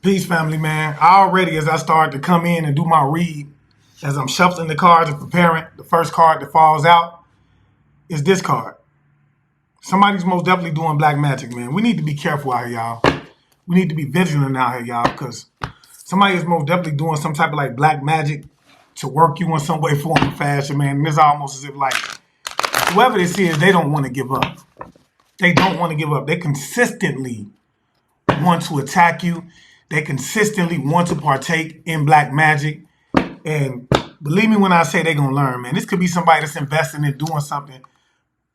Peace, family, man. I already, as I start to come in and do my read, as I'm shuffling the cards and preparing, the first card that falls out is this card. Somebody's most definitely doing black magic, man. We need to be careful out here, y'all. We need to be vigilant out here, y'all, because somebody is most definitely doing some type of like black magic to work you in some way, form, or fashion, man. And it's almost as if like whoever this is, they don't want to give up. They don't want to give up. They consistently want to attack you. They consistently want to partake in black magic. And believe me when I say they're going to learn, man. This could be somebody that's investing in doing something,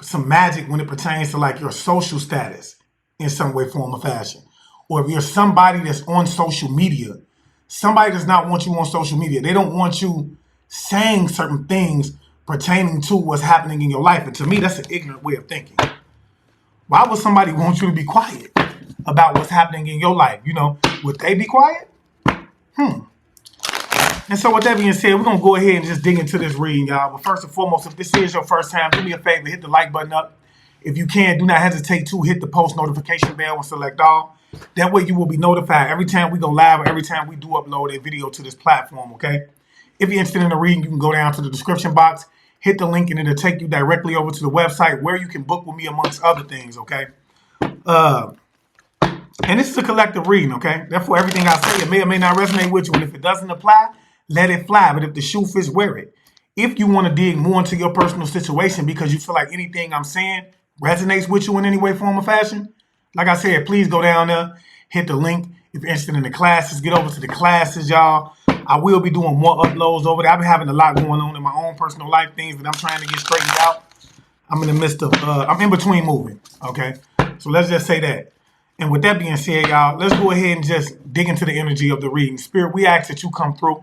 some magic when it pertains to like your social status in some way, form, or fashion. Or if you're somebody that's on social media, somebody does not want you on social media. They don't want you saying certain things pertaining to what's happening in your life. And to me, that's an ignorant way of thinking. Why would somebody want you to be quiet about what's happening in your life? You know, would they be quiet? And so with that being said, we're going to go ahead and just dig into this reading, y'all. But first and foremost, if this is your first time, do me a favor, hit the like button up. If you can, do not hesitate to hit the post notification bell and select all. That way you will be notified every time we go live or every time we do upload a video to this platform, okay? If you're interested in the reading, you can go down to the description box, hit the link, and it'll take you directly over to the website where you can book with me amongst other things, okay? And this is a collective reading, okay? Therefore, everything I say, it may or may not resonate with you. And if it doesn't apply, let it fly. But if the shoe fits, wear it. If you want to dig more into your personal situation because you feel like anything I'm saying resonates with you in any way, form, or fashion, like I said, please go down there, hit the link. If you're interested in the classes, get over to the classes, y'all. I will be doing more uploads over there. I've been having a lot going on in my own personal life, things that I'm trying to get straightened out. I'm in the midst of, I'm in between moving, okay? So let's just say that. And with that being said, y'all, let's go ahead and just dig into the energy of the reading. Spirit, we ask that you come through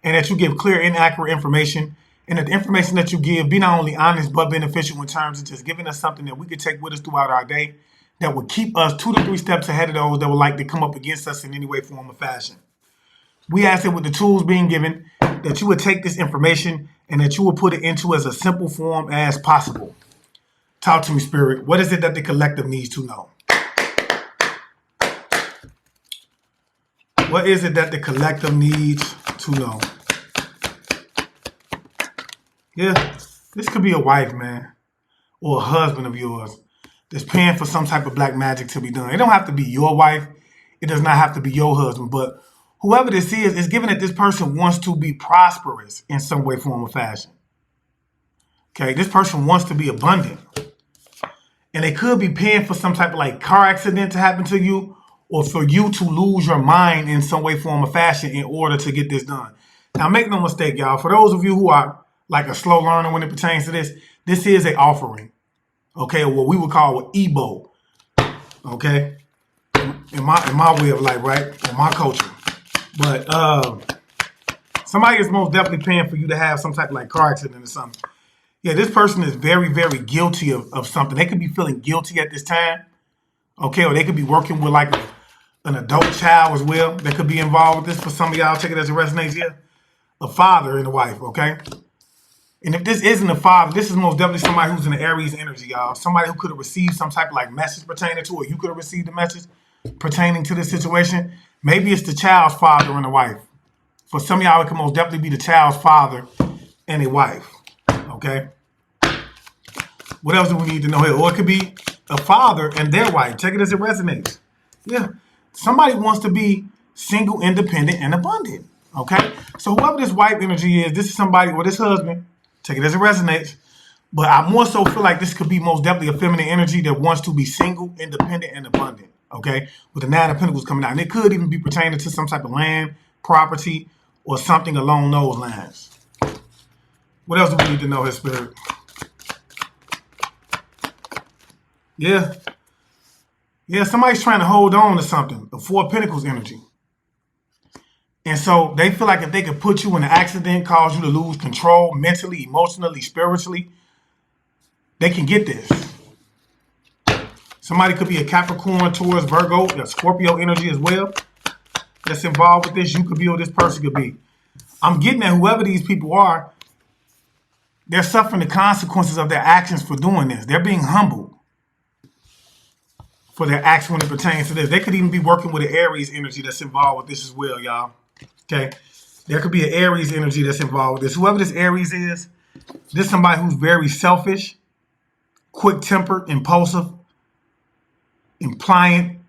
and that you give clear and accurate information, and that the information that you give be not only honest but beneficial in terms of just giving us something that we could take with us throughout our day that would keep us 2 to 3 steps ahead of those that would like to come up against us in any way, form, or fashion. We ask that with the tools being given, that you would take this information and that you would put it into as a simple form as possible. Talk to me, Spirit. What is it that the collective needs to know? What is it that the collective needs to know? Yeah, this could be a wife, man, or a husband of yours that's paying for some type of black magic to be done. It don't have to be your wife. It does not have to be your husband. But whoever this is given that this person wants to be prosperous in some way, form, or fashion. Okay, this person wants to be abundant. And they could be paying for some type of like car accident to happen to you, or for you to lose your mind in some way, form, or fashion in order to get this done. Now, make no mistake, y'all. For those of you who are like a slow learner when it pertains to this is an offering, okay, or what we would call an Ebo, okay, in my way of life, right, or my culture. But somebody is most definitely paying for you to have some type of like car accident or something. Yeah, this person is very, very guilty of something. They could be feeling guilty at this time, okay, or they could be working with like an adult child as well that could be involved with this. For some of y'all, take it as it resonates here. A father and a wife, okay? And if this isn't a father, this is most definitely somebody who's in the Aries energy, y'all. Somebody who could have received some type of like message pertaining to, or you could have received a message pertaining to this situation. Maybe it's the child's father and a wife. For some of y'all, it could most definitely be the child's father and a wife, okay? What else do we need to know here? Or it could be a father and their wife. Take it as it resonates. Yeah. Somebody wants to be single, independent, and abundant. Okay? So whoever this wife energy is, this is somebody, or this husband, take it as it resonates. But I more so feel like this could be most definitely a feminine energy that wants to be single, independent, and abundant. Okay? With the 9 of Pentacles coming out. And it could even be pertaining to some type of land, property, or something along those lines. What else do we need to know here, Spirit? Yeah. Yeah, somebody's trying to hold on to something. The 4 of Pentacles energy. And so they feel like if they could put you in an accident, cause you to lose control mentally, emotionally, spiritually, they can get this. Somebody could be a Capricorn, Taurus, Virgo, a Scorpio energy as well that's involved with this. You could be, or this person could be. I'm getting at whoever these people are, they're suffering the consequences of their actions for doing this. They're being humbled for their acts when it pertains to this. They could even be working with an Aries energy that's involved with this as well, y'all. Okay? There could be an Aries energy that's involved with this. Whoever this Aries is, this is somebody who's very selfish, quick-tempered, impulsive, impliant,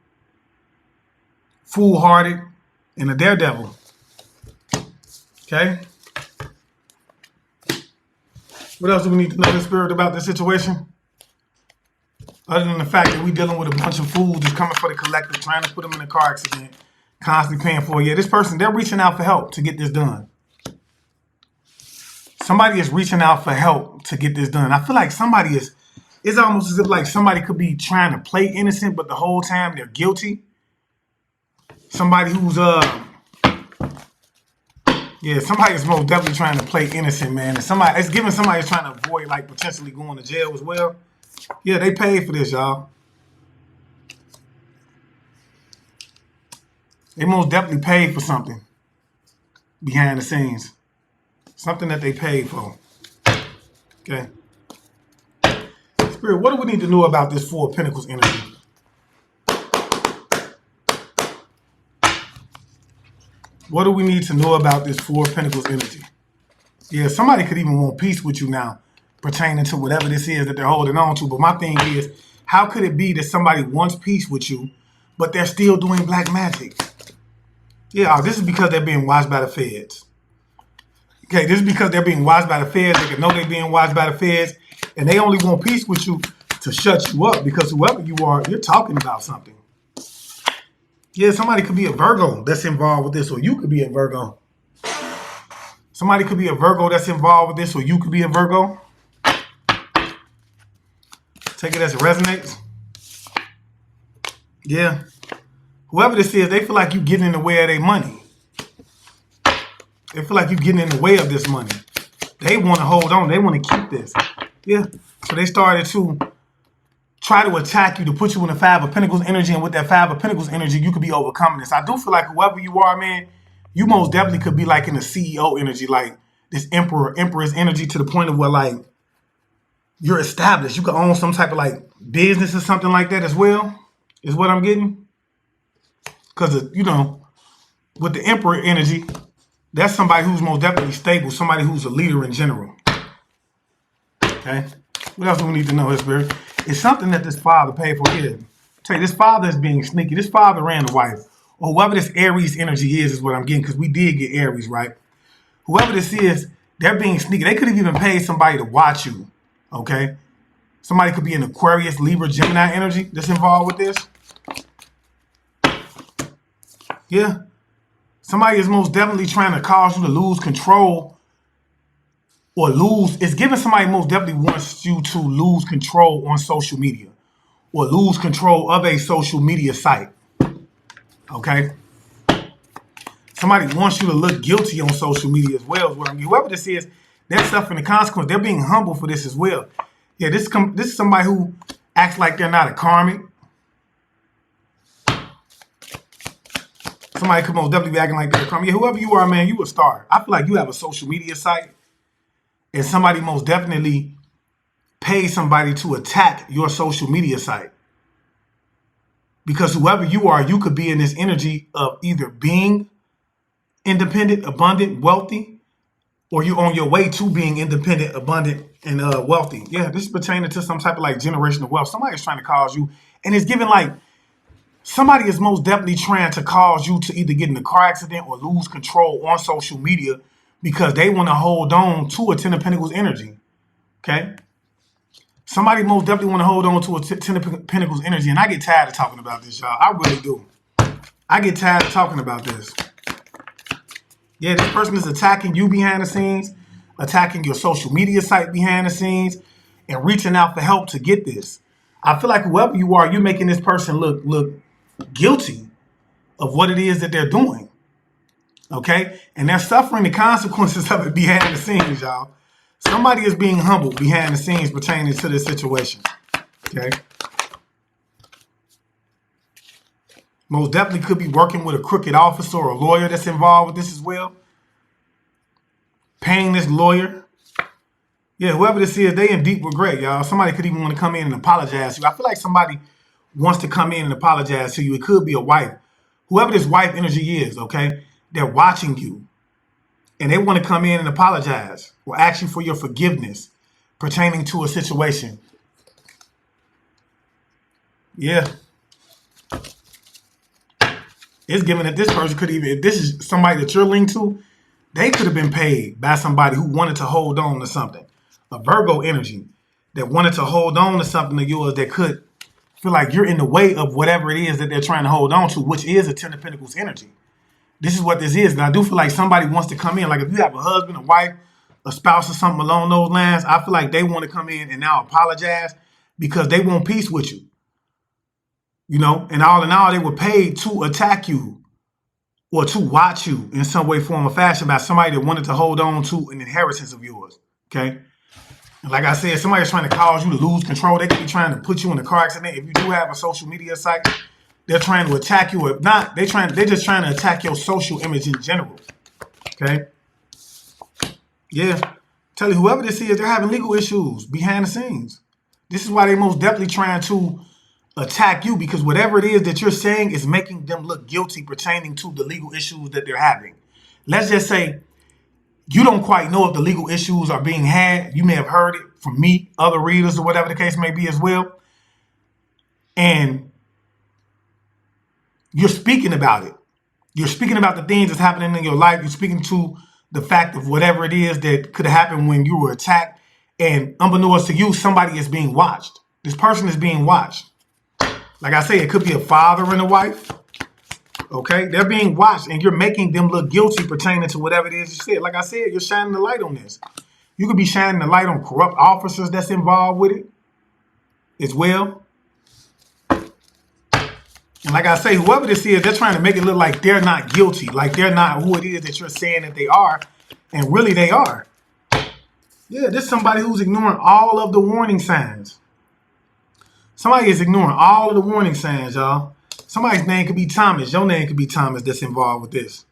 foolhardy, and a daredevil. Okay? What else do we need to know in spirit about this situation? Other than the fact that we're dealing with a bunch of fools just coming for the collective, trying to put them in a car accident, constantly paying for it. Yeah, this person, they're reaching out for help to get this done. Somebody is reaching out for help to get this done. I feel like somebody is, it's almost as if like somebody could be trying to play innocent, but the whole time they're guilty. Somebody who's, yeah, somebody is most definitely trying to play innocent, man. And somebody, it's giving somebody is trying to avoid like potentially going to jail as well. Yeah, they paid for this, y'all. They most definitely paid for something behind the scenes. Something that they paid for. Okay. Spirit, what do we need to know about this Four of Pentacles energy? What do we need to know about this Four of Pentacles energy? Yeah, somebody could even want peace with you now, pertaining to whatever this is that they're holding on to. But my thing is, how could it be that somebody wants peace with you, but they're still doing black magic? Yeah, this is because they're being watched by the feds. Okay, this is because they're being watched by the feds. They can know they're being watched by the feds, and they only want peace with you to shut you up, because whoever you are, you're talking about something. Yeah, somebody could be a Virgo that's involved with this, or you could be a Virgo. Somebody could be a Virgo that's involved with this, or you could be a Virgo. Take it as it resonates. Yeah. Whoever this is, they feel like you getting in the way of their money. They feel like you getting in the way of this money. They want to hold on. They want to keep this. Yeah. So they started to try to attack you, to put you in the Five of Pentacles energy. And with that Five of Pentacles energy, you could be overcoming this. I do feel like whoever you are, man, you most definitely could be like in the CEO energy, like this Empress energy, to the point of where like you're established. You could own some type of like business or something like that as well, is what I'm getting. Because, you know, with the Emperor energy, that's somebody who's most definitely stable, somebody who's a leader in general. Okay? What else do we need to know, Spirit? It's something that this father paid for here. Tell you, this father is being sneaky. This father ran the wife. Or whoever this Aries energy is what I'm getting, because we did get Aries, right? Whoever this is, they're being sneaky. They could have even paid somebody to watch you. Okay? Somebody could be an Aquarius, Libra, Gemini energy that's involved with this. Yeah. Somebody is most definitely trying to cause you to lose control or lose. It's giving somebody most definitely wants you to lose control on social media or lose control of a social media site. Okay? Somebody wants you to look guilty on social media as well. Whoever this is, they're suffering the consequence. They're being humble for this as well. Yeah, this is somebody who acts like they're not a karmic. Somebody could most definitely be acting like they're a karmic. Yeah, whoever you are, man, you a star. I feel like you have a social media site, and somebody most definitely pays somebody to attack your social media site. Because whoever you are, you could be in this energy of either being independent, abundant, wealthy, or you're on your way to being independent, abundant, and wealthy. Yeah, this is pertaining to some type of like generational wealth. Somebody's trying to cause you, and it's giving like somebody is most definitely trying to cause you to either get in a car accident or lose control on social media because they want to hold on to a Ten of Pentacles energy. Okay? Somebody most definitely want to hold on to a Ten of Pentacles energy, and I get tired of talking about this, y'all. I really do. I get tired of talking about this. Yeah, this person is attacking you behind the scenes, attacking your social media site behind the scenes, and reaching out for help to get this. I feel like whoever you are, you're making this person look guilty of what it is that they're doing. Okay? And they're suffering the consequences of it behind the scenes, y'all. Somebody is being humbled behind the scenes pertaining to this situation. Okay? Most definitely could be working with a crooked officer or a lawyer that's involved with this as well. Paying this lawyer. Yeah, whoever this is, they in deep regret, y'all. Somebody could even want to come in and apologize to you. I feel like somebody wants to come in and apologize to you. It could be a wife. Whoever this wife energy is, okay, they're watching you. And they want to come in and apologize or ask you for your forgiveness pertaining to a situation. Yeah. It's given that this person could even, if this is somebody that you're linked to, they could have been paid by somebody who wanted to hold on to something. A Virgo energy that wanted to hold on to something of yours that could feel like you're in the way of whatever it is that they're trying to hold on to, which is a Ten of Pentacles energy. This is what this is. And I do feel like somebody wants to come in. Like if you have a husband, a wife, a spouse or something along those lines, I feel like they want to come in and now apologize because they want peace with you. You know, and all in all, they were paid to attack you or to watch you in some way, form, or fashion by somebody that wanted to hold on to an inheritance of yours. Okay. And like I said, somebody's trying to cause you to lose control. They could be trying to put you in a car accident. If you do have a social media site, they're trying to attack you. If not, they're just trying to attack your social image in general. Okay. Yeah. Tell you, whoever this is, they're having legal issues behind the scenes. This is why they most definitely trying to attack you, because whatever it is that you're saying is making them look guilty pertaining to the legal issues that they're having. Let's just say you don't quite know if the legal issues are being had. You may have heard it from me, other readers, or whatever the case may be as well. And you're speaking about it. You're speaking about the things that's happening in your life. You're speaking to the fact of whatever it is that could have happened when you were attacked. And unbeknownst to you, somebody is being watched. This person is being watched. Like I say, it could be a father and a wife. Okay? They're being watched and you're making them look guilty pertaining to whatever it is you said. Like I said, you're shining the light on this. You could be shining the light on corrupt officers that's involved with it as well. And like I say, whoever this is, they're trying to make it look like they're not guilty. Like they're not who it is that you're saying that they are. And really they are. Yeah, this is somebody who's ignoring all of the warning signs. Somebody is ignoring all of the warning signs, y'all. Somebody's name could be Thomas. Your name could be Thomas that's involved with this.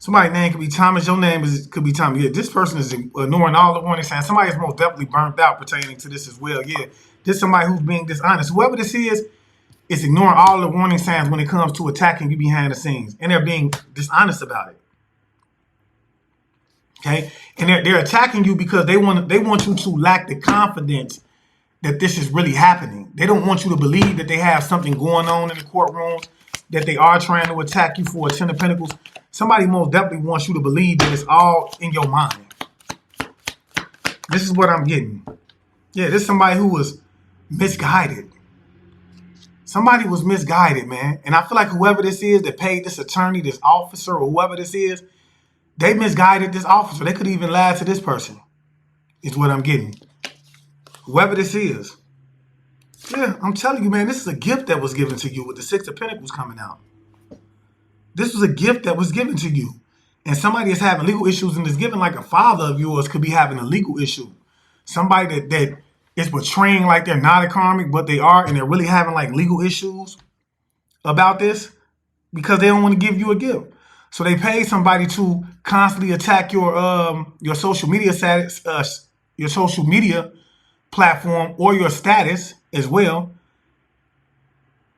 Somebody's name could be Thomas. Your name could be Thomas. Yeah, this person is ignoring all the warning signs. Somebody is most definitely burnt out pertaining to this as well. Yeah, this is somebody who's being dishonest. Whoever this is ignoring all the warning signs when it comes to attacking you behind the scenes. And they're being dishonest about it. Okay? And they're attacking you because they want you to lack the confidence that this is really happening. They don't want you to believe that they have something going on in the courtroom, that they are trying to attack you for a Ten of Pentacles. Somebody most definitely wants you to believe that it's all in your mind. This is what I'm getting. Yeah, this is somebody who was misguided. Somebody was misguided, man. And I feel like whoever this is that paid this attorney, this officer, or whoever this is, they misguided this officer. They could even lie to this person, is what I'm getting. Whoever this is. Yeah, I'm telling you, man, this is a gift that was given to you with the Six of Pentacles coming out. This was a gift that was given to you. And somebody is having legal issues and is given, like a father of yours could be having a legal issue. Somebody that is portraying like they're not a karmic, but they are, and they're really having like legal issues about this because they don't want to give you a gift. So they pay somebody to constantly attack your social media status, your social media platform, or your status as well,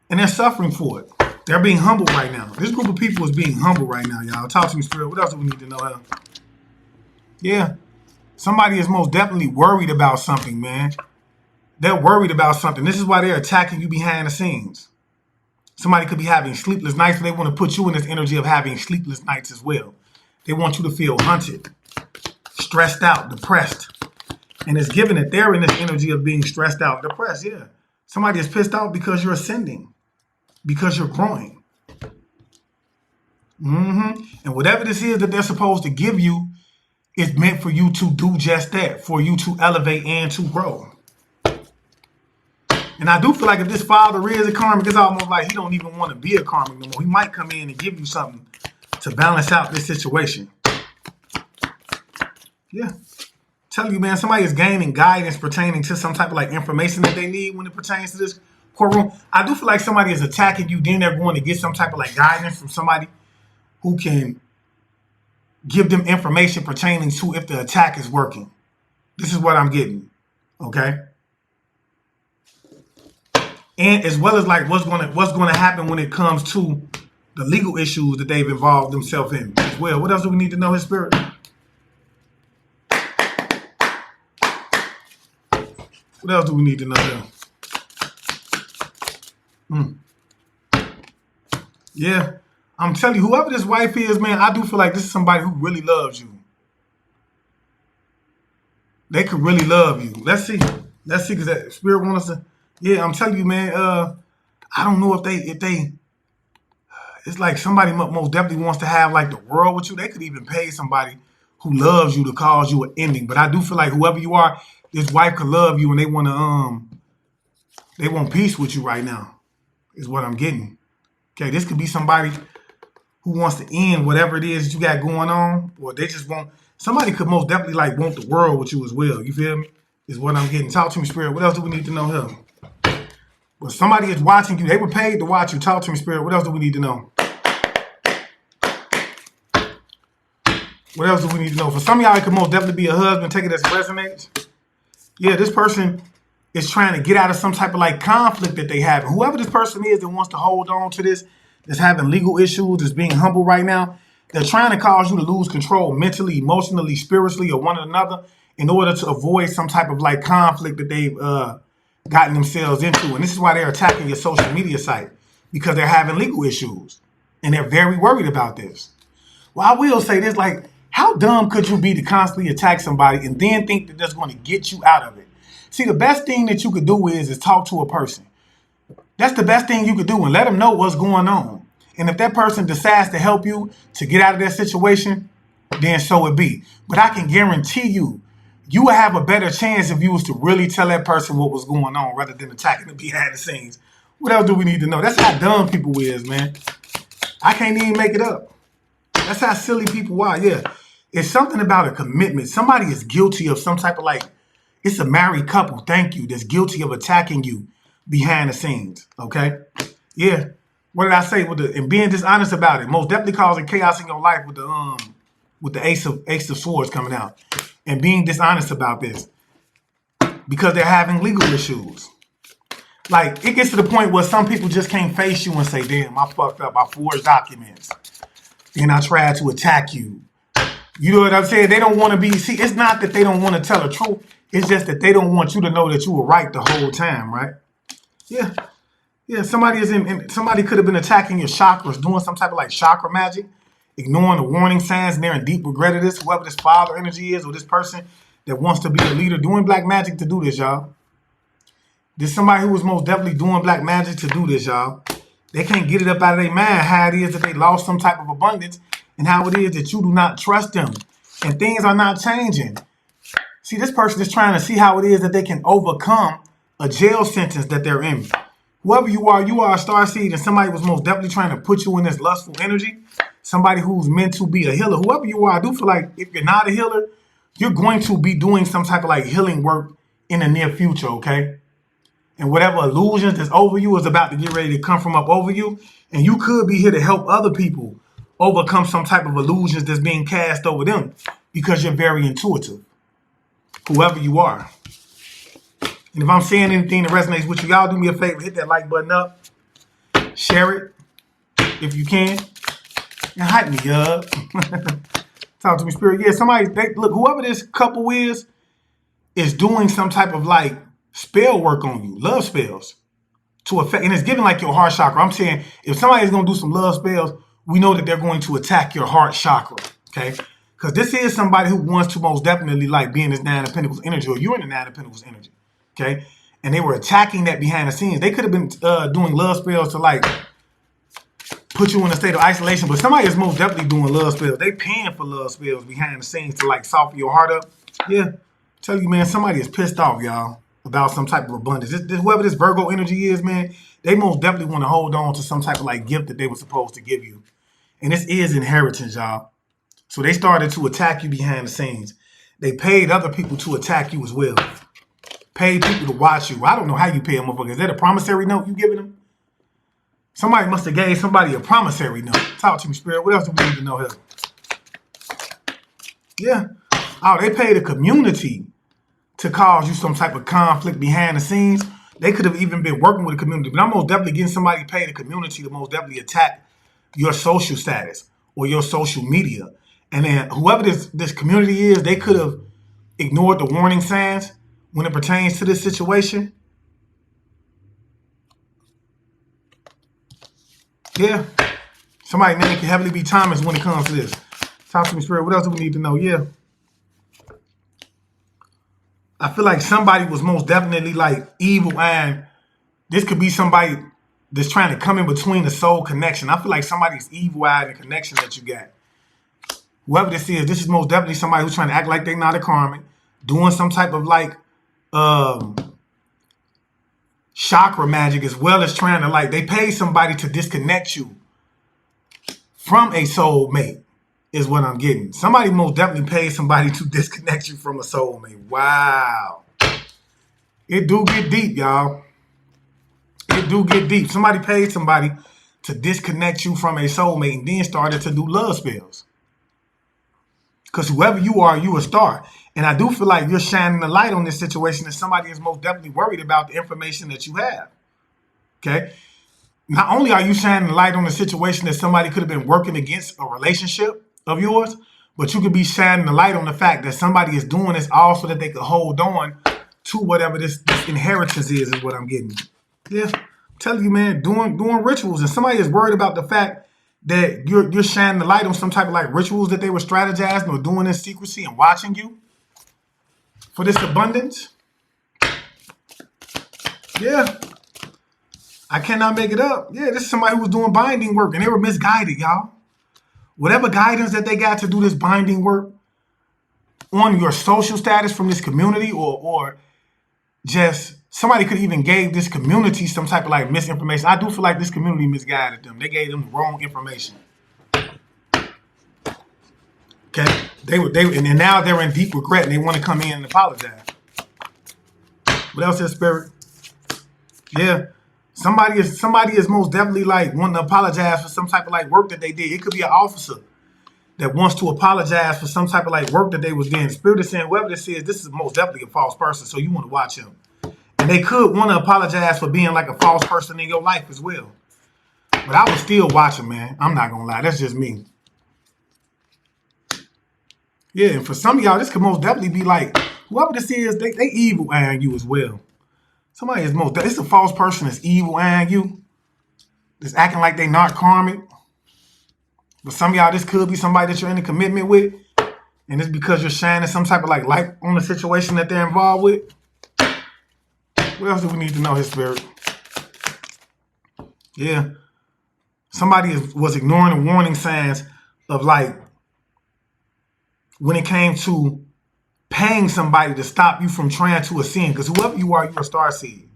and they're suffering for it. They're being humbled right now. This group of people is being humbled right now, y'all. Talk to me, Spirit. What else do we need to know? Yeah, somebody is most definitely worried about something, man. They're worried about something. This is why they're attacking you behind the scenes. Somebody could be having sleepless nights, but they want to put you in this energy of having sleepless nights as well. They want you to feel hunted, stressed out, depressed. And it's given that they're in this energy of being stressed out, depressed. Yeah. Somebody is pissed off because you're ascending, because you're growing. And whatever this is that they're supposed to give you is meant for you to do just that, for you to elevate and to grow. And I do feel like if this father is a karmic, it's almost like he don't even want to be a karmic no more. He might come in and give you something to balance out this situation. Yeah. Tell you, man, somebody is gaining guidance pertaining to some type of like information that they need when it pertains to this courtroom. I do feel like somebody is attacking you, then they're going to get some type of like guidance from somebody who can give them information pertaining to if the attack is working. This is what I'm getting. Okay. and as well as like what's gonna happen when it comes to the legal issues that they've involved themselves in as well. What else do we need to know, his spirit? What else do we need to know here? Yeah, I'm telling you, whoever this wife is, man, I do feel like this is somebody who really loves you. They could really love you. Let's see, because that spirit wants us to. Yeah, I'm telling you, man. I don't know if they. It's like somebody most definitely wants to have like the world with you. They could even pay somebody who loves you to cause you an ending. But I do feel like whoever you are, this wife could love you and they want peace with you right now. Is what I'm getting. Okay, this could be somebody who wants to end whatever it is that you got going on, or they just want. Somebody could most definitely like want the world with you as well. You feel me? Is what I'm getting. Talk to me, spirit. What else do we need to know here? Well, somebody is watching you. They were paid to watch you. Talk to me, spirit. What else do we need to know? What else do we need to know? For some of y'all, it could most definitely be a husband. Take it as it resonates. Yeah, this person is trying to get out of some type of like conflict that they have. And whoever this person is that wants to hold on to this, that's having legal issues, that's being humble right now, they're trying to cause you to lose control mentally, emotionally, spiritually, or one another in order to avoid some type of like conflict that they've gotten themselves into. And this is why they're attacking your social media site, because they're having legal issues and they're very worried about this. Well, I will say this, like, how dumb could you be to constantly attack somebody and then think that that's going to get you out of it? See, the best thing that you could do is talk to a person. That's the best thing you could do, and let them know what's going on. And if that person decides to help you to get out of that situation, then so it be. But I can guarantee you, you would have a better chance if you was to really tell that person what was going on rather than attacking them behind the scenes. What else do we need to know? That's how dumb people is, man. I can't even make it up. That's how silly people are, yeah. It's something about a commitment. Somebody is guilty of some type of like, it's a married couple, thank you, that's guilty of attacking you behind the scenes, okay? Yeah. What did I say? And being dishonest about it, most definitely causing chaos in your life with the Ace of Swords coming out. And being dishonest about this. Because they're having legal issues. Like, it gets to the point where some people just can't face you and say, damn, I fucked up, I forged documents. Then I tried to attack you. You know what I'm saying? They don't want to be, see, it's not that they don't want to tell the truth. It's just that they don't want you to know that you were right the whole time, right? Yeah. Yeah, somebody could have been attacking your chakras, doing some type of like chakra magic, ignoring the warning signs, and they're in deep regret of this, whoever this father energy is, or this person that wants to be a leader doing black magic to do this, y'all. There's somebody who was most definitely doing black magic to do this, y'all. They can't get it up out of their mind how it is that they lost some type of abundance and how it is that you do not trust them. And things are not changing. See, this person is trying to see how it is that they can overcome a jail sentence that they're in. Whoever you are a starseed, and somebody was most definitely trying to put you in this lustful energy. Somebody who's meant to be a healer. Whoever you are, I do feel like if you're not a healer, you're going to be doing some type of like healing work in the near future, okay? And whatever illusions that's over you is about to get ready to come from up over you. And you could be here to help other people overcome some type of illusions that's being cast over them because you're very intuitive. Whoever you are. And if I'm saying anything that resonates with you, y'all do me a favor, hit that like button up. Share it if you can. And hype me up. Talk to me, spirit. Yeah, look, whoever this couple is doing some type of like spell work on you, love spells to affect, and it's giving like your heart chakra. I'm saying if somebody's going to do some love spells, we know that they're going to attack your heart chakra, okay? Because this is somebody who wants to most definitely like be in this Nine of Pentacles energy, or you're in the Nine of Pentacles energy, okay? And they were attacking that behind the scenes. They could have been doing love spells to like put you in a state of isolation, but somebody is most definitely doing love spells. They paying for love spells behind the scenes to like soften your heart up. Yeah, tell you, man, somebody is pissed off, y'all, about some type of abundance. Whoever this Virgo energy is, man, they most definitely want to hold on to some type of like gift that they were supposed to give you. And this is inheritance, y'all. So they started to attack you behind the scenes. They paid other people to attack you as well. Paid people to watch you. I don't know how you pay a motherfucker. Is that a promissory note you giving them? Somebody must have gave somebody a promissory note. Talk to me, spirit. What else do we need to know here? Yeah. Oh, they paid a community to cause you some type of conflict behind the scenes. They could have even been working with the community. But I'm most definitely getting somebody paid the community to most definitely attack your social status or your social media. And then whoever this community is, they could have ignored the warning signs when it pertains to this situation. Yeah. Somebody's name can heavily be Thomas when it comes to this. Talk to me, Spirit. What else do we need to know? Yeah. I feel like somebody was most definitely like evil, and this could be somebody that's trying to come in between the soul connection. I feel like somebody's evil eye and the connection that you got. Whoever this is most definitely somebody who's trying to act like they're not a karmic, doing some type of like chakra magic, as well as trying to like, they pay somebody to disconnect you from a soulmate, is what I'm getting. Somebody most definitely paid somebody to disconnect you from a soulmate. Wow. It do get deep, y'all. It do get deep. Somebody paid somebody to disconnect you from a soulmate and then started to do love spells. Because whoever you are, you a star. And I do feel like you're shining the light on this situation, and somebody is most definitely worried about the information that you have. Okay? Not only are you shining the light on the situation that somebody could have been working against a relationship of yours, but you could be shining the light on the fact that somebody is doing this all so that they could hold on to whatever this inheritance is what I'm getting. Yeah, I'm telling you, man, doing rituals, and somebody is worried about the fact that you're shining the light on some type of like rituals that they were strategizing or doing in secrecy and watching you for this abundance. Yeah. I cannot make it up. Yeah, this is somebody who was doing binding work and they were misguided, y'all. Whatever guidance that they got to do this binding work on your social status from this community, or just somebody could even gave this community some type of like misinformation. I do feel like this community misguided them. They gave them the wrong information. Okay, and now they're in deep regret and they want to come in and apologize. What else is Spirit? Yeah. Somebody is most definitely like wanting to apologize for some type of like work that they did. It could be an officer that wants to apologize for some type of like work that they was doing. Spirit is saying whoever this is most definitely a false person, so you want to watch him. And they could want to apologize for being like a false person in your life as well. But I would still watch him, man. I'm not gonna lie, that's just me. Yeah, and for some of y'all, this could most definitely be like whoever this is, they evil eyeing you as well. Somebody is it's a false person that's evil eyeing you. That's acting like they not karmic. But some of y'all, this could be somebody that you're in a commitment with. And it's because you're shining some type of like light on the situation that they're involved with. What else do we need to know, his Spirit? Yeah. Somebody was ignoring the warning signs of like when it came to paying somebody to stop you from trying to ascend. Because whoever you are, you're a star seed.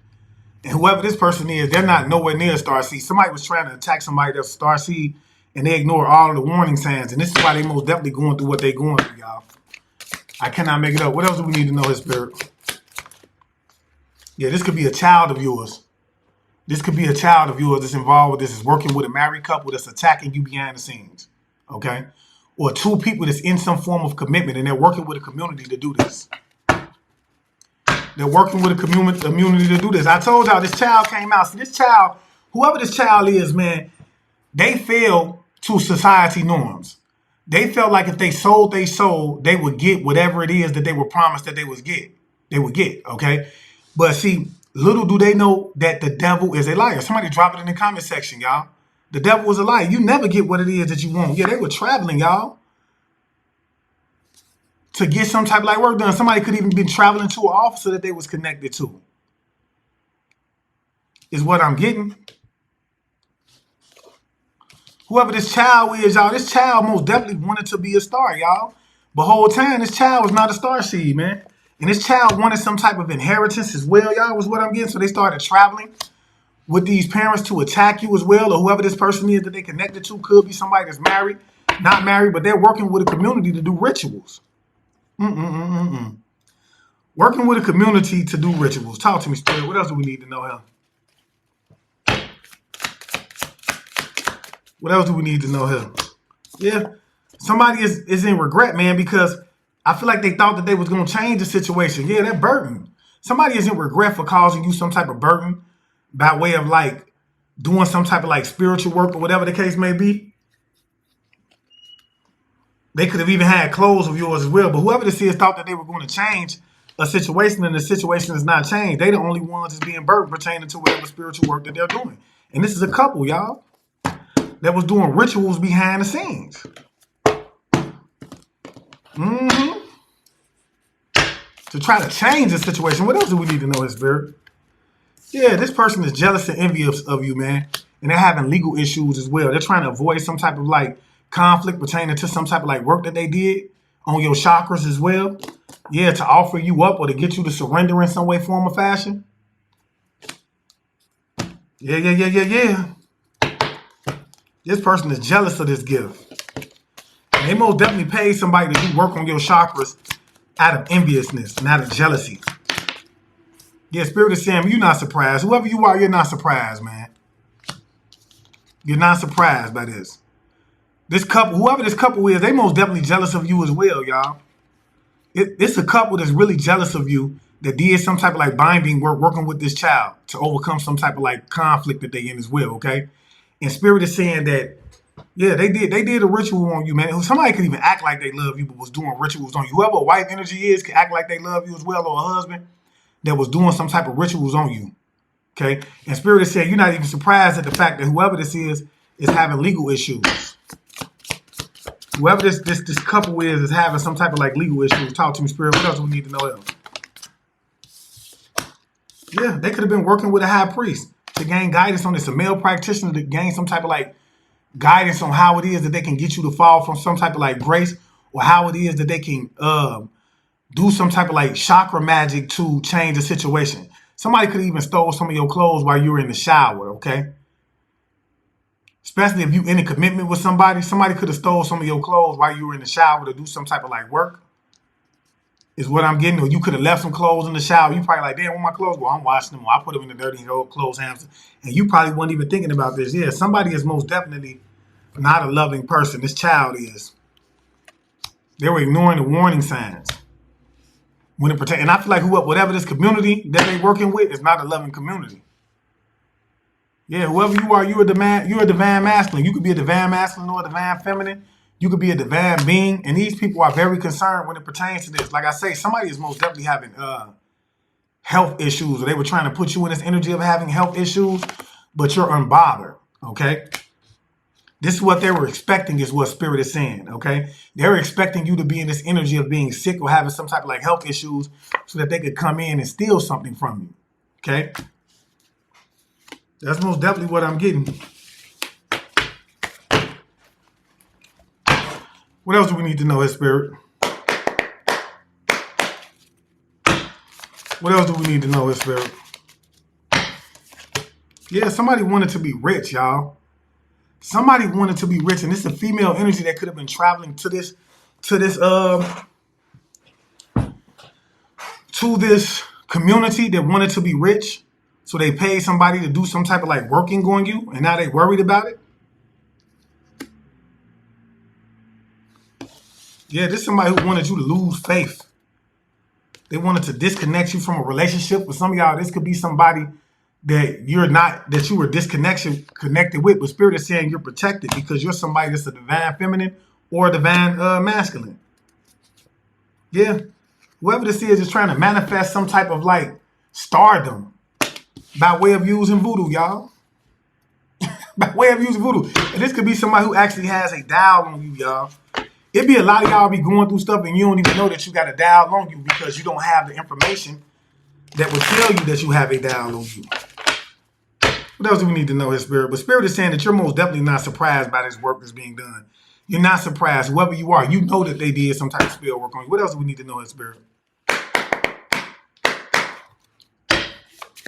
And whoever this person is, they're not nowhere near a star seed. Somebody was trying to attack somebody that's a star seed, and they ignore all of the warning signs. And this is why they most definitely going through what they're going through, y'all. I cannot make it up. What else do we need to know, his Spirit? Yeah, this could be a child of yours. This could be a child of yours that's involved with this, is working with a married couple that's attacking you behind the scenes. Okay? Or two people that's in some form of commitment and they're working with a community to do this. They're working with a community to do this. I told y'all this child came out. So this child, whoever this child is, man, they fell to society norms. They felt like if they sold their soul, they would get whatever it is that they were promised that they would get, okay? But see, little do they know that the devil is a liar. Somebody drop it in the comment section, y'all. The devil is a liar. You never get what it is that you want. Yeah, they were traveling, y'all, to get some type of like work done. Somebody could even been traveling to an officer that they was connected to. Is what I'm getting. Whoever this child is, y'all, this child most definitely wanted to be a star, y'all. But whole time, this child was not a star seed, man. And this child wanted some type of inheritance as well, y'all, was what I'm getting. So they started traveling with these parents to attack you as well, or whoever this person is that they connected to. Could be somebody that's married, not married, but they're working with a community to do rituals. Working with a community to do rituals. Talk to me, Spirit. What else do we need to know here? What else do we need to know here? Yeah, somebody is in regret, man, because I feel like they thought that they was going to change the situation. Yeah, they're burdened. Somebody is in regret for causing you some type of burden by way of like doing some type of like spiritual work or whatever the case may be. They could have even had clothes of yours as well. But whoever this is thought that they were going to change a situation, and the situation is not changed. They the only ones that's being burdened pertaining to whatever spiritual work that they're doing. And this is a couple, y'all, that was doing rituals behind the scenes. To try to change the situation. What else do we need to know, his spirit? Yeah, this person is jealous and envious of you, man. And they're having legal issues as well. They're trying to avoid some type of like conflict pertaining to some type of like work that they did on your chakras as well. Yeah, to offer you up or to get you to surrender in some way, form, or fashion. Yeah. This person is jealous of this gift. And they most definitely paid somebody to do work on your chakras out of enviousness and out of jealousy. Yeah, Spirit is saying, you're not surprised. Whoever you are, you're not surprised, man. You're not surprised by this. This couple, whoever this couple is, they most definitely jealous of you as well, y'all. It's a couple that's really jealous of you that did some type of like binding work, working with this child to overcome some type of like conflict that they in as well, okay? And Spirit is saying that, yeah, they did a ritual on you, man. Somebody could even act like they love you, but was doing rituals on you. Whoever a wife energy is can act like they love you as well, or a husband that was doing some type of rituals on you, okay? And Spirit is saying you're not even surprised at the fact that whoever this is having legal issues. Whoever this couple is having some type of like legal issues. Talk to me, Spirit. What else do we need to know else? Yeah, they could have been working with a high priest to gain guidance on this, a male practitioner to gain some type of like guidance on how it is that they can get you to fall from some type of like grace, or how it is that they can do some type of like chakra magic to change the situation. Somebody could have even stole some of your clothes while you were in the shower, okay? Especially if you in a commitment with somebody could have stole some of your clothes while you were in the shower to do some type of like work. Is what I'm getting. Or you could have left some clothes in the shower. You probably like, damn, where my clothes go? I'm washing them. Or I put them in the dirty clothes hamster. And you probably weren't even thinking about this. Yeah, somebody is most definitely not a loving person. This child is. They were ignoring the warning signs. When it pertains, and I feel like whatever this community that they're working with is not a loving community. Yeah, whoever you are, you're a divine masculine. You could be a divine masculine or a divine feminine. You could be a divine being. And these people are very concerned when it pertains to this. Like I say, somebody is most definitely having health issues. Or they were trying to put you in this energy of having health issues, but you're unbothered, okay? This is what they were expecting is what Spirit is saying, okay? They're expecting you to be in this energy of being sick or having some type of like health issues so that they could come in and steal something from you, okay? That's most definitely what I'm getting. What else do we need to know, his Spirit? What else do we need to know, his Spirit? Yeah, somebody wanted to be rich, y'all. Somebody wanted to be rich, and this is a female energy that could have been traveling to this community that wanted to be rich. So they paid somebody to do some type of like working on you, and now they worried about it. Yeah, this is somebody who wanted you to lose faith. They wanted to disconnect you from a relationship. With some of y'all, this could be somebody that you were connected with, but Spirit is saying you're protected because you're somebody that's a divine feminine or a divine masculine. Yeah. Whoever this is trying to manifest some type of like stardom by way of using voodoo, y'all. By way of using voodoo. And this could be somebody who actually has a dial on you, y'all. It'd be a lot of y'all be going through stuff and you don't even know that you got a dial on you because you don't have the information that will tell you that you have a dial on you. What else do we need to know, his Spirit? But Spirit is saying that you're most definitely not surprised by this work that's being done. You're not surprised. Whoever you are, you know that they did some type of spell work on you. What else do we need to know, his Spirit?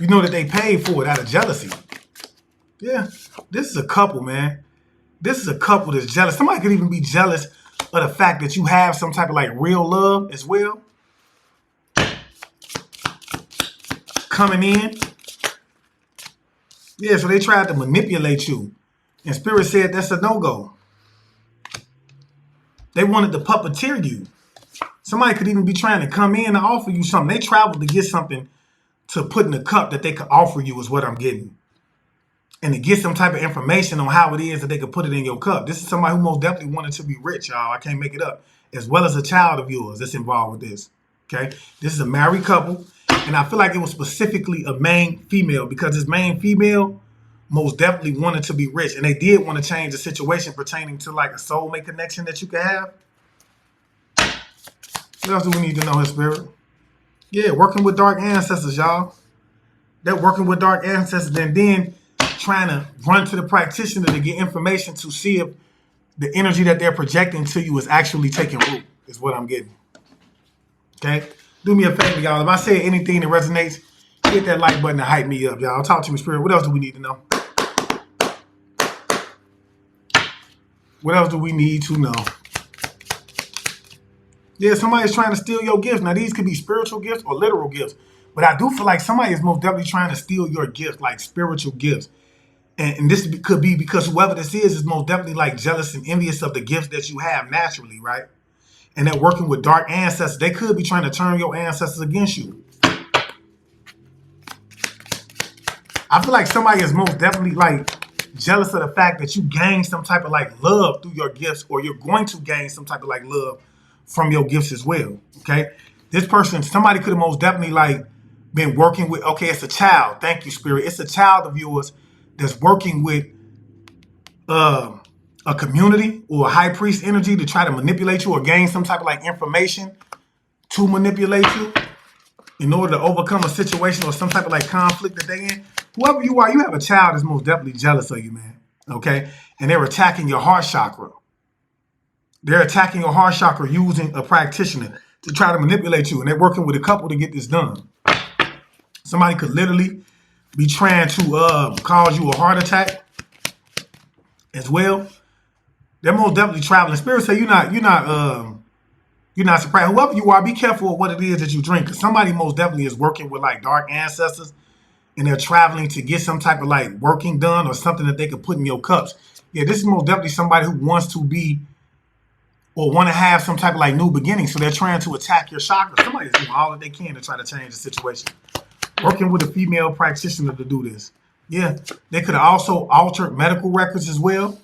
You know that they paid for it out of jealousy. Yeah, this is a couple, man. This is a couple that's jealous. Somebody could even be jealous of the fact that you have some type of like real love as well. Coming in. Yeah, so they tried to manipulate you. And Spirit said that's a no-go. They wanted to puppeteer you. Somebody could even be trying to come in and offer you something. They traveled to get something to put in the cup that they could offer you is what I'm getting. And to get some type of information on how it is that they could put it in your cup. This is somebody who most definitely wanted to be rich, y'all. I can't make it up. As well as a child of yours that's involved with this. Okay? This is a married couple. And I feel like it was specifically a main female because this main female most definitely wanted to be rich. And they did want to change the situation pertaining to like a soulmate connection that you can have. What else do we need to know here, Spirit? Yeah, working with dark ancestors, y'all. They're working with dark ancestors and then trying to run to the practitioner to get information to see if the energy that they're projecting to you is actually taking root, is what I'm getting. Okay? Do me a favor, y'all. If I say anything that resonates, hit that like button to hype me up, y'all. Talk to me, Spirit. What else do we need to know? What else do we need to know? Yeah, somebody's trying to steal your gifts. Now, these could be spiritual gifts or literal gifts. But I do feel like somebody is most definitely trying to steal your gifts, like spiritual gifts. And this could be because whoever this is most definitely like jealous and envious of the gifts that you have naturally, right? And they're working with dark ancestors. They could be trying to turn your ancestors against you. I feel like somebody is most definitely like jealous of the fact that you gain some type of like love through your gifts, or you're going to gain some type of like love from your gifts as well. Okay. This person, somebody could have most definitely like been working with, okay, it's a child. Thank you, Spirit. It's a child of yours that's working with a community or a high priest energy to try to manipulate you or gain some type of like information to manipulate you in order to overcome a situation or some type of like conflict that they in. Whoever you are, you have a child that's most definitely jealous of you, man. Okay? And they're attacking your heart chakra. They're attacking your heart chakra using a practitioner to try to manipulate you. And they're working with a couple to get this done. Somebody could literally be trying to cause you a heart attack as well. They're most definitely traveling. Spirit say you're not surprised. Whoever you are, be careful of what it is that you drink. Because somebody most definitely is working with like dark ancestors and they're traveling to get some type of like working done or something that they could put in your cups. Yeah, this is most definitely somebody who wants to be or want to have some type of like new beginning. So they're trying to attack your chakra. Somebody's doing all that they can to try to change the situation. Working with a female practitioner to do this. Yeah, they could have also altered medical records as well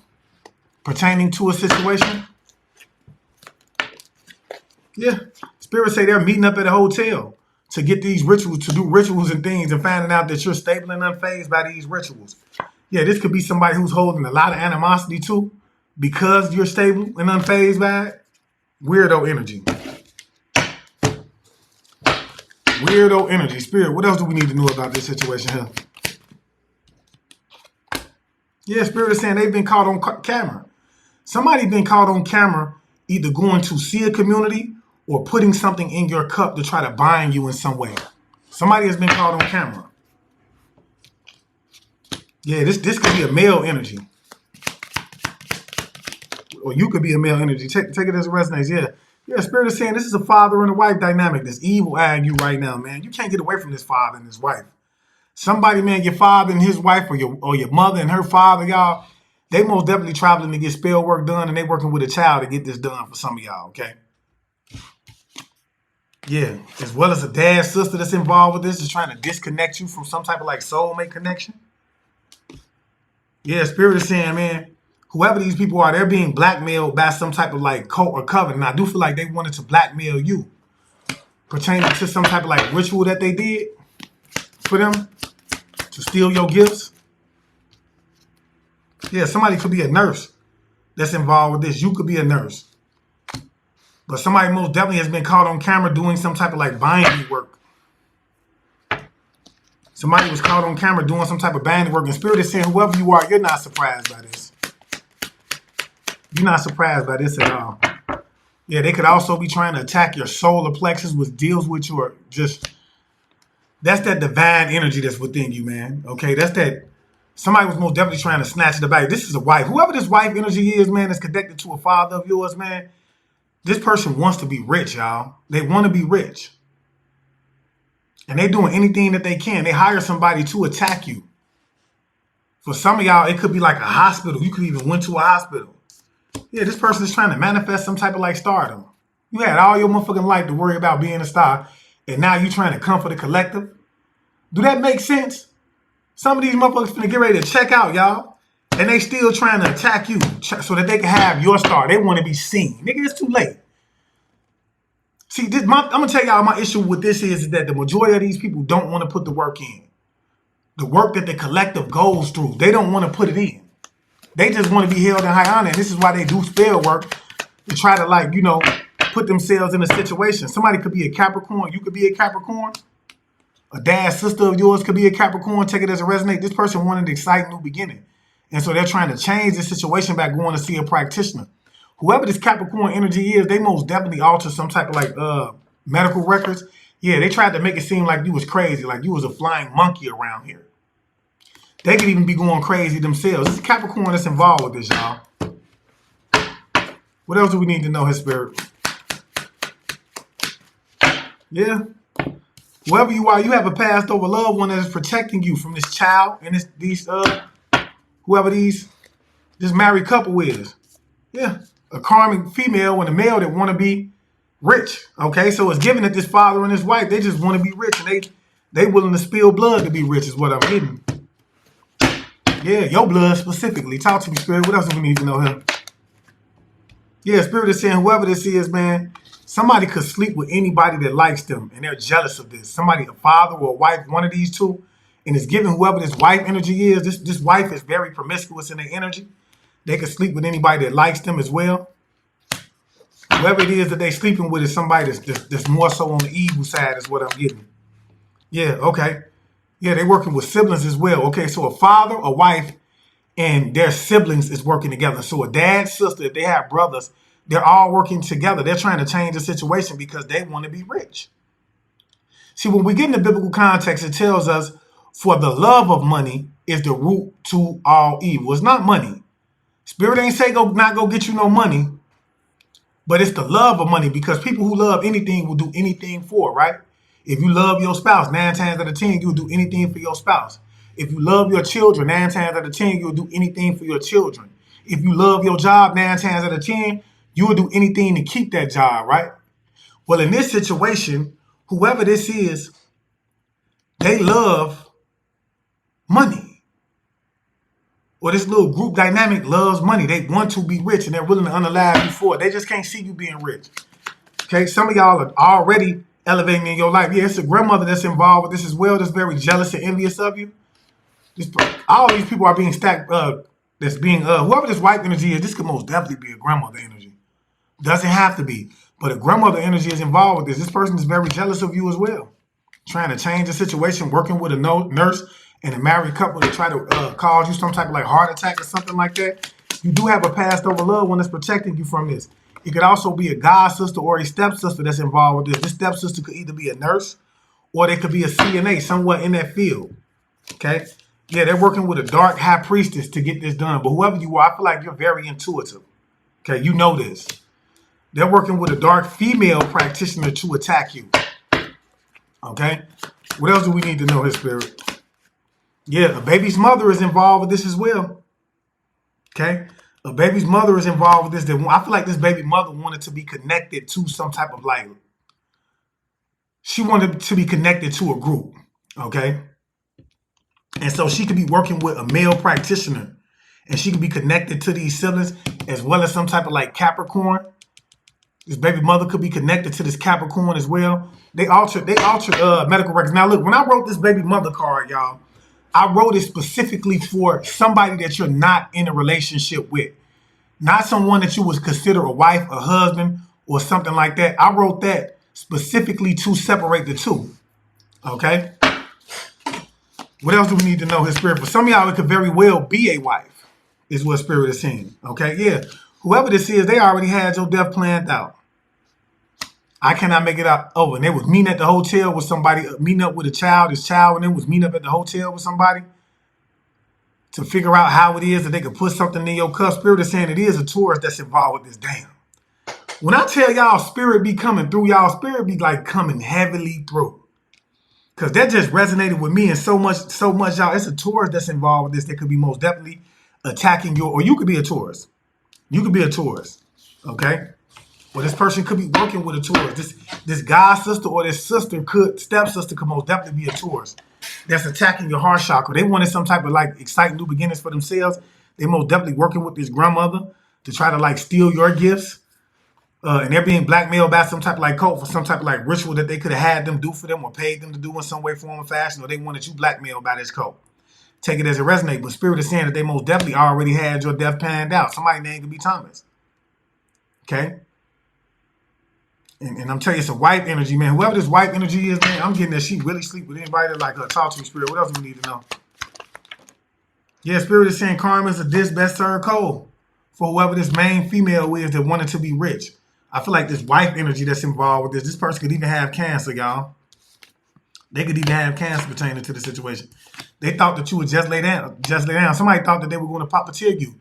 pertaining to a situation. Yeah, spirits say they're meeting up at a hotel to get these rituals, to do rituals and things, and finding out that you're stable and unfazed by these rituals. Yeah, this could be somebody who's holding a lot of animosity too because you're stable and unfazed by it. Weirdo energy. Weirdo energy. Spirit, what else do we need to know about this situation here? Yeah, Spirit is saying they've been caught on camera. Somebody been caught on camera either going to see a community or putting something in your cup to try to bind you in some way. Somebody has been caught on camera. Yeah, this could be a male energy. Or you could be a male energy. Take it as a resonance. Yeah. Yeah, Spirit is saying this is a father and a wife dynamic. This evil eyeing you right now, man. You can't get away from this father and his wife. Somebody, man, your father and his wife, or your mother and her father, y'all, they most definitely traveling to get spell work done, and they working with a child to get this done for some of y'all, okay? Yeah, as well as a dad, sister that's involved with this is trying to disconnect you from some type of like soulmate connection. Yeah, Spirit is saying, man, whoever these people are, they're being blackmailed by some type of like cult or covenant. And I do feel like they wanted to blackmail you pertaining to some type of like ritual that they did for them to steal your gifts. Yeah, somebody could be a nurse that's involved with this. You could be a nurse. But somebody most definitely has been caught on camera doing some type of like binding work. Somebody was caught on camera doing some type of binding work. And Spirit is saying, whoever you are, you're not surprised by this. You're not surprised by this at all. Yeah, they could also be trying to attack your solar plexus, which deals with your that's that divine energy that's within you, man. Okay, that's that. Somebody was most definitely trying to snatch it back. This is a wife. Whoever this wife energy is, man, that's connected to a father of yours, man. This person wants to be rich, y'all. They want to be rich. And they're doing anything that they can. They hire somebody to attack you. For some of y'all, it could be like a hospital. You could even went to a hospital. Yeah, this person is trying to manifest some type of like stardom. You had all your motherfucking life to worry about being a star. And now you're trying to come for the collective. Do that make sense? Some of these motherfuckers finna get ready to check out, y'all. And they still trying to attack you so that they can have your star. They want to be seen. Nigga, it's too late. See, I'm going to tell y'all my issue with this is that the majority of these people don't want to put the work in. The work that the collective goes through. They don't want to put it in. They just want to be held in high honor. And this is why they do spell work to try to, like, you know, put themselves in a situation. Somebody could be a Capricorn. You could be a Capricorn. A dad, sister of yours could be a Capricorn. Take it as a resonate. This person wanted an exciting new beginning. And so they're trying to change the situation by going to see a practitioner. Whoever this Capricorn energy is, they most definitely alter some type of like medical records. Yeah, they tried to make it seem like you was crazy, like you was a flying monkey around here. They could even be going crazy themselves. This is Capricorn that's involved with this, y'all. What else do we need to know, his spirit? Yeah. Whoever you are, you have a passed over loved one that is protecting you from this child and whoever this married couple is. Yeah. A karmic female and a male that want to be rich. Okay, so it's given that this father and his wife, they just want to be rich, and they willing to spill blood to be rich is what I'm getting. Yeah, your blood specifically. Talk to me, Spirit. What else do we need to know here? Yeah, Spirit is saying whoever this is, man, somebody could sleep with anybody that likes them, and they're jealous of this. Somebody, a father or a wife, one of these two, and it's giving whoever this wife energy is. This wife is very promiscuous in their energy. They could sleep with anybody that likes them as well. Whoever it is that they sleeping with is somebody that's more so on the evil side is what I'm getting. Yeah, okay. Yeah, they're working with siblings as well. Okay, so a father, a wife, and their siblings is working together. So a dad, sister, if they have brothers, they're all working together. They're trying to change the situation because they want to be rich. See, when we get in the biblical context, it tells us, for the love of money is the root to all evil. It's not money. Spirit ain't say not go get you no money, but it's the love of money, because people who love anything will do anything for, right? If you love your spouse, 9 times out of 10, you'll do anything for your spouse. If you love your children, 9 times out of 10, you'll do anything for your children. If you love your job, 9 times out of 10, you will do anything to keep that job, right? Well, in this situation, whoever this is, they love money. Or this little group dynamic loves money. They want to be rich and they're willing to unalive you for it. They just can't see you being rich. Okay, some of y'all are already elevating in your life. Yeah, it's a grandmother that's involved with this as well, that's very jealous and envious of you. All these people are being stacked, whoever this wife energy is, this could most definitely be a grandmother energy. Doesn't have to be, but a grandmother energy is involved with this. This person is very jealous of you as well. Trying to change the situation, working with a nurse and a married couple to try to cause you some type of like heart attack or something like that. You do have a passed over loved one that's protecting you from this. It could also be a god sister or a stepsister that's involved with this. This stepsister could either be a nurse or they could be a CNA somewhere in that field. Okay? Yeah, they're working with a dark high priestess to get this done. But whoever you are, I feel like you're very intuitive. Okay, you know this. They're working with a dark female practitioner to attack you. Okay? What else do we need to know, his spirit? Yeah, a baby's mother is involved with this as well. Okay? A baby's mother is involved with this. I feel like this baby mother wanted to be connected to some type of like, she wanted to be connected to a group. Okay? And so she could be working with a male practitioner and she could be connected to these siblings as well as some type of like Capricorn. This baby mother could be connected to this Capricorn as well. They altered medical records. Now look, when I wrote this baby mother card, y'all, I wrote it specifically for somebody that you're not in a relationship with. Not someone that you would consider a wife, a husband, or something like that. I wrote that specifically to separate the two. Okay? What else do we need to know, his spirit? For some of y'all, it could very well be a wife, is what spirit is saying. Okay? Yeah. Whoever this is, they already had your death planned out. I cannot make it out over. And they was meeting at the hotel with somebody, meeting up with a child, his child, and then was meeting up at the hotel with somebody to figure out how it is that they could put something in your cup. Spirit is saying it is a Taurus that's involved with this. Damn. When I tell y'all spirit be coming through, y'all spirit be like coming heavily through. Because that just resonated with me and so much, y'all. It's a Taurus that's involved with this that could be most definitely attacking you, or you could be a Taurus. You could be a Taurus. Okay? Or this person could be working with a Taurus. This god sister or this stepsister could most definitely be a Taurus. that's attacking your heart chakra. They wanted some type of like exciting new beginnings for themselves. They most definitely working with this grandmother to try to like steal your gifts. And they're being blackmailed by some type of like cult for some type of like ritual that they could have had them do for them or paid them to do in some way, form, or fashion, or they wanted you blackmailed by this cult. Take it as it resonates, but Spirit is saying that they most definitely already had your death planned out. Somebody's name could be Thomas. Okay? And I'm telling you, it's a wife energy, man. Whoever this wife energy is, man, I'm getting that she really sleep with anybody that like talk to me, Spirit. What else do we need to know? Yeah, Spirit is saying karma is a dish best served cold for whoever this main female is that wanted to be rich. I feel like this wife energy that's involved with this person could even have cancer, y'all. They could even have cancer pertaining to the situation. They thought that you would just lay down. Somebody thought that they were going to puppeteer you,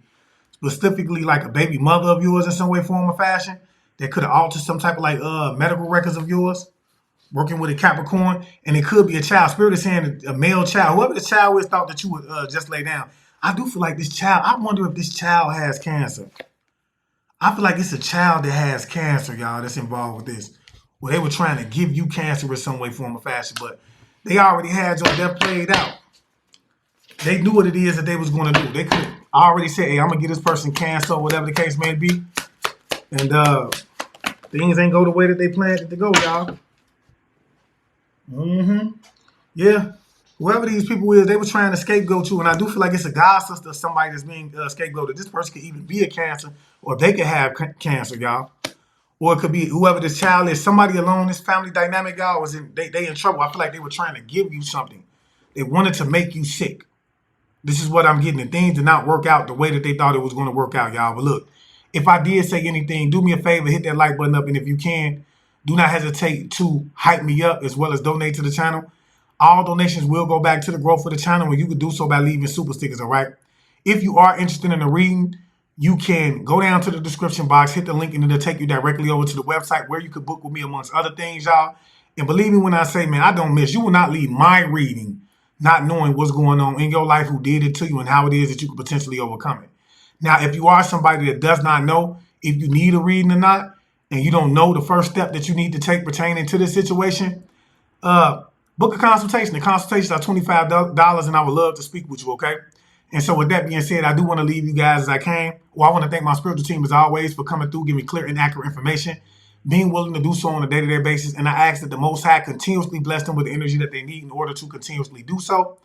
specifically like a baby mother of yours in some way, form, or fashion. That could have altered some type of like medical records of yours, working with a Capricorn, and it could be a child. Spirit is saying a male child. Whoever the child is thought that you would just lay down. I do feel like this child, I wonder if this child has cancer. I feel like it's a child that has cancer, y'all, that's involved with this. Well, they were trying to give you cancer in some way, form, or fashion, but they already had your death played out. They knew what it is that they was going to do. They could already say, hey, I'm going to give this person cancer, or whatever the case may be. And things ain't go the way that they planned it to go, y'all. Yeah. Whoever these people is, they were trying to scapegoat you, and I do feel like it's a god sister or somebody that's being scapegoated. This person could even be a cancer, or they could have cancer, y'all. Or it could be whoever this child is, somebody alone, this family dynamic, y'all, was they in trouble. I feel like they were trying to give you something. They wanted to make you sick. This is what I'm getting. And things did not work out the way that they thought it was going to work out, y'all. But look, if I did say anything, do me a favor, hit that like button up. And if you can, do not hesitate to hype me up as well as donate to the channel. All donations will go back to the growth of the channel, and you can do so by leaving super stickers, all right? If you are interested in a reading, you can go down to the description box, hit the link, and it'll take you directly over to the website where you could book with me amongst other things, y'all. And believe me when I say, man, I don't miss. You will not leave my reading not knowing what's going on in your life, who did it to you, and how it is that you could potentially overcome it. Now, if you are somebody that does not know if you need a reading or not, and you don't know the first step that you need to take pertaining to this situation, book a consultation. The consultations are $25, and I would love to speak with you, okay? And so with that being said, I do want to leave you guys as I can. Well, I want to thank my spiritual team as always for coming through, giving me clear and accurate information, being willing to do so on a day-to-day basis. And I ask that the Most High continuously bless them with the energy that they need in order to continuously do so.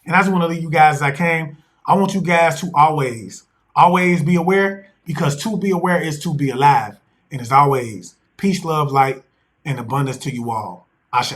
And I just want to leave you guys as I can. I want you guys to always be aware, because to be aware is to be alive. And as always, peace, love, light, and abundance to you all. Ashe.